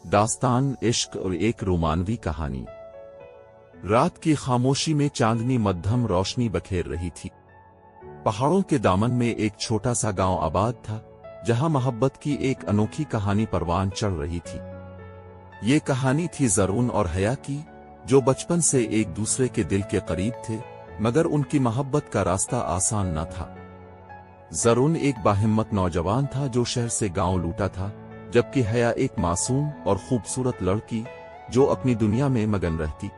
दास्तान इश्क और एक रोमानवी कहानी। रात की खामोशी में चांदनी मध्यम रोशनी बखेर रही थी। पहाड़ों के दामन में एक छोटा सा गांव आबाद था, जहां मोहब्बत की एक अनोखी कहानी परवान चढ़ रही थी। ये कहानी थी ज़रून और हया की, जो बचपन से एक दूसरे के दिल के करीब थे, मगर उनकी मोहब्बत का रास्ता आसान न था। ज़रून एक बाहिम्मत नौजवान था जो शहर से गांव लूटा था, जबकि हया एक मासूम और खूबसूरत लड़की जो अपनी दुनिया में मगन रहती।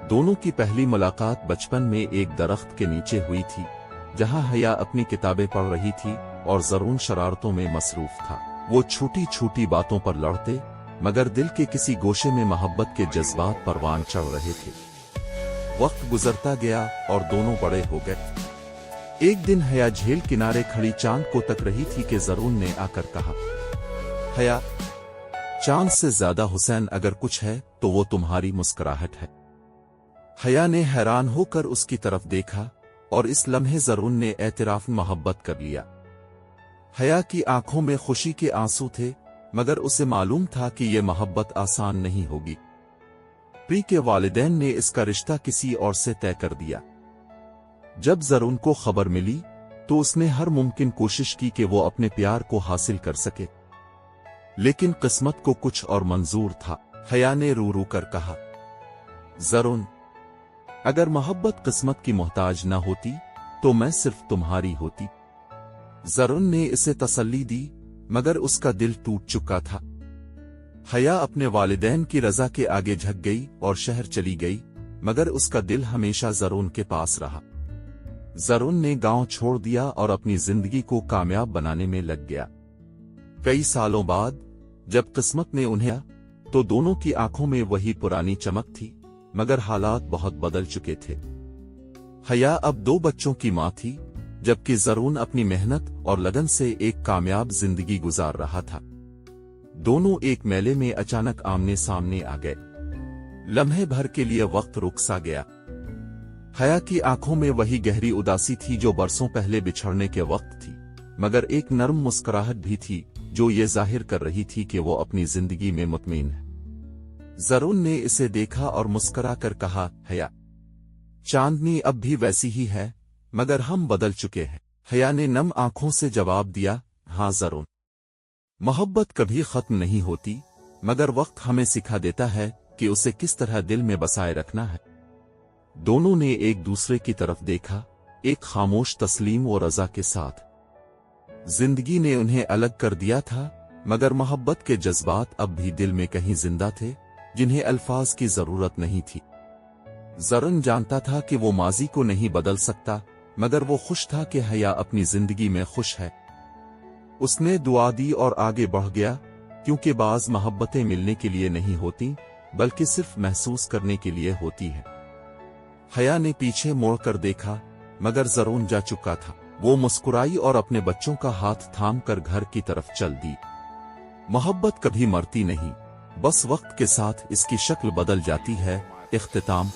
दोनों की पहली मुलाकात बचपन में एक दरख्त के नीचे हुई थी, जहां हया अपनी किताबें पढ़ रही थी और ज़रून शरारतों में मसरूफ था। वो छोटी छोटी बातों पर लड़ते, मगर दिल के किसी गोशे में मोहब्बत के जज्बात परवान चढ़ रहे थे। वक्त गुजरता गया और दोनों बड़े हो गए। एक दिन हया झील किनारे खड़ी चांद को तक रही थी कि ज़रून ने आकर कहा, हया, चांद से ज्यादा हुसैन अगर कुछ है तो वो तुम्हारी मुस्कुराहट है। हया ने हैरान होकर उसकी तरफ देखा और इस लम्हे ज़रून ने एतराफ मोहब्बत कर लिया। हया की आंखों में खुशी के आंसू थे, मगर उसे मालूम था कि यह मोहब्बत आसान नहीं होगी। प्री के वालिदैन ने इसका रिश्ता किसी और से तय कर दिया। जब ज़रून को खबर मिली तो उसने हर मुमकिन कोशिश की कि वो अपने प्यार को हासिल कर सके, लेकिन किस्मत को कुछ और मंजूर था। हया ने रो रो कर कहा, ज़रून, अगर मोहब्बत किस्मत की मोहताज न होती तो मैं सिर्फ तुम्हारी होती। ज़रून ने इसे तसल्ली दी, मगर उसका दिल टूट चुका था। हया अपने वालिदैन की रजा के आगे झुक गई और शहर चली गई, मगर उसका दिल हमेशा ज़रून के पास रहा। ज़रून ने गांव छोड़ दिया और अपनी जिंदगी को कामयाब बनाने में लग गया। कई सालों बाद जब किस्मत ने उन्हें, तो दोनों की आंखों में वही पुरानी चमक थी, मगर हालात बहुत बदल चुके थे। हया अब 2 बच्चों की मां थी, जबकि ज़रून अपनी मेहनत और लगन से एक कामयाब जिंदगी गुजार रहा था। दोनों एक मेले में अचानक आमने सामने आ गए। लम्हे भर के लिए वक्त रुक सा गया। हया की आंखों में वही गहरी उदासी थी जो बरसों पहले बिछड़ने के वक्त थी, मगर एक नर्म मुस्कुराहट भी थी जो ये जाहिर कर रही थी कि वो अपनी जिंदगी में मुतमईन है। ज़रून ने इसे देखा और मुस्कुरा कर कहा, हया, चांदनी अब भी वैसी ही है, मगर हम बदल चुके हैं। हया ने नम आंखों से जवाब दिया, हाँ ज़रून, मोहब्बत कभी खत्म नहीं होती, मगर वक्त हमें सिखा देता है कि उसे किस तरह दिल में बसाए रखना है। दोनों ने एक दूसरे की तरफ देखा, एक खामोश तस्लीम और रजा के साथ। जिंदगी ने उन्हें अलग कर दिया था, मगर मोहब्बत के जज्बात अब भी दिल में कहीं जिंदा थे, जिन्हें अल्फाज की जरूरत नहीं थी। ज़रून जानता था कि वो माजी को नहीं बदल सकता, मगर वो खुश था कि हया अपनी जिंदगी में खुश है। उसने दुआ दी और आगे बढ़ गया, क्योंकि बाज़ मोहब्बतें मिलने के लिए नहीं होती, बल्कि सिर्फ महसूस करने के लिए होती है। हया ने पीछे मोड़कर देखा, मगर ज़रून जा चुका था। वो मुस्कुराई और अपने बच्चों का हाथ थाम कर घर की तरफ चल दी। मोहब्बत कभी मरती नहीं, बस वक्त के साथ इसकी शक्ल बदल जाती है। इख्तिताम।